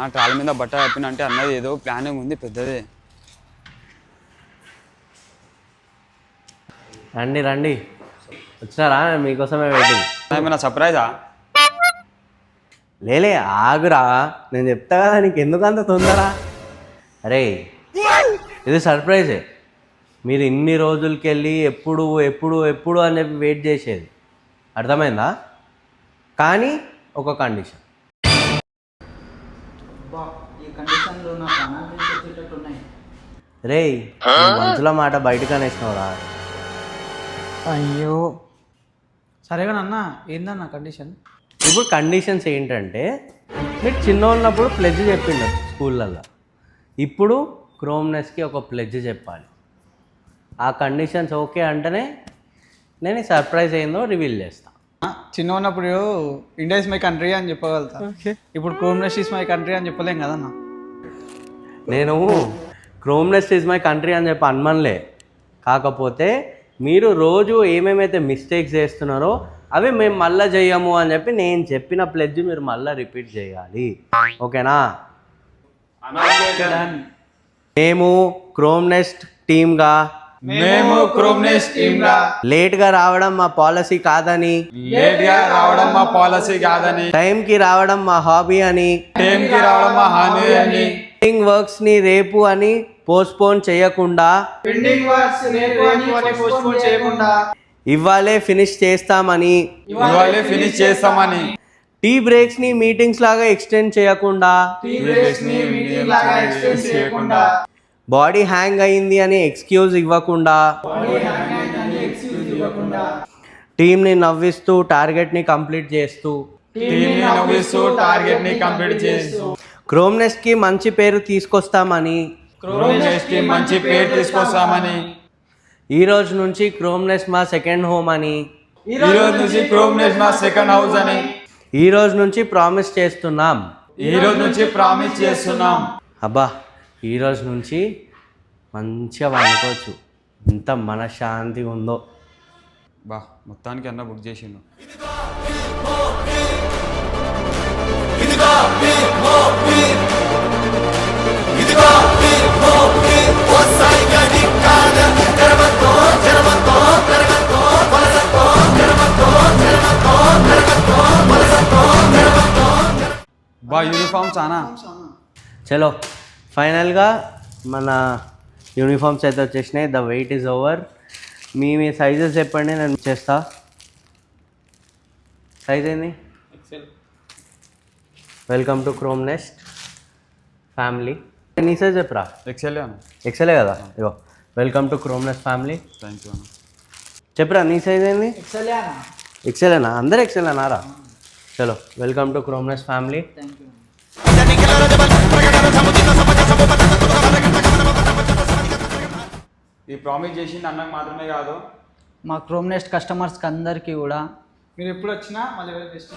ఆ ట్రాలీ మీద బట్ట కప్పినంటే అన్నది ఏదో ప్లానింగ్ ఉంది పెద్దదే. రండి రండి, వచ్చినారా? మీకోసమే వెయిటింగ్. ఏమైనా సర్ప్రైజా? లేలే ఆగురా, నేను చెప్తా కదా, నీకు ఎందుకు అంత తొందర? అరే ఇది సర్ప్రైజే. మీరు ఇన్ని రోజులకి వెళ్ళి ఎప్పుడు ఎప్పుడు ఎప్పుడు అని చెప్పి వెయిట్ చేసేది, అర్థమైందా? కానీ ఒక కండిషన్. రే మనసులో మాట బయటకు అనేసినవరా? అయ్యో సరేగా అన్న, ఏందన్న కండిషన్? ఇప్పుడు కండిషన్స్ ఏంటంటే, మీరు చిన్న ఉన్నప్పుడు ప్లెడ్జ్ చెప్పిండు స్కూళ్ళల్లో, ఇప్పుడు క్రోమ్నెస్కి ఒక ప్లెడ్జ్ చెప్పాలి. ఆ కండిషన్స్ ఓకే అంటేనే నేను సర్ప్రైజ్ అయిందో రివీల్ చేస్తాను. చిన్న ఉన్నప్పుడు ఇండియా ఇస్ మై కంట్రీ అని చెప్పగలుగుతా, ఇప్పుడు క్రోమ్నెస్ ఇస్ మై కంట్రీ అని చెప్పలేం కదన్న. నేను క్రోమ్నెస్ ఈజ్ మై కంట్రీ అని చెప్పి అనమనలే, కాకపోతే మీరు రోజు ఏమేమైతే మిస్టేక్స్ చేస్తున్నారో అవి మేము మళ్ళీ చేయము అని చెప్పి నేను చెప్పిన ప్లెడ్జ్ మీరు మళ్ళీ రిపీట్ చేయాలి, ఓకేనా? మేము క్రోమ్నెస్ట్ టీమ్గా లేట్గా రావడం మా పాలసీ కాదని, టైంకి రావడం మా హాబీ అని, పెండింగ్ వర్క్స్ ని రేపు అని పోస్ట్పోన్ చేయకుండా ఇవ్వాలే ఫినిష్ చేస్తామని, టీ బ్రేక్స్ ని మీటింగ్స్ లాగా ఎక్స్టెండ్ చేయకుండా, బాడీ హ్యాంగ్ అయింది అని ఎక్స్క్యూజ్ ఇవ్వకుండా, టీంని నవ్విస్తూ టార్గెట్ని కంప్లీట్ చేస్తూ, క్రోమ్నెస్కి మంచి పేరు తీసుకొస్తామని, ఈ రోజు నుంచి క్రోమ్నెస్ మా సెకండ్ హోమ్ అని, ఈ రోజు నుంచి ప్రామిస్ చేస్తున్నాం. అబ్బా ఈ రోజు నుంచి మంచిగా వండుకోవచ్చు, ఎంత మనశ్శాంతి ఉందో. బా మొత్తానికి అన్న బుక్ చేసిండు. బా యూనిఫామ్ చాలా. చలో ఫైనల్గా మన యూనిఫామ్స్ అయితే వచ్చేసినాయి. The wait is over. మీ సైజెస్ చెప్పండి, నేను చేస్తా. సైజ్ ఏంది? Welcome to Chromnest family. నీ సైజ్ చెప్పరా? ఎక్సెలే కదా. ఇగో welcome to Chromnest family. Thank you. చెప్పరా నీ సైజ్ ఏంది? ఎక్సెలేనా? అందరు ఎక్సెలేనారా? చలో వెల్కమ్ టు క్రోమ్నెస్ట్ ఫ్యామిలీ. ఈ ప్రామిస్ చేసింది అన్నకు మాత్రమే కాదు, మా క్రోమ్నెస్ట్ కస్టమర్స్కి అందరికీ కూడా. మీరు ఎప్పుడు వచ్చినా మళ్ళీ బెస్ట్.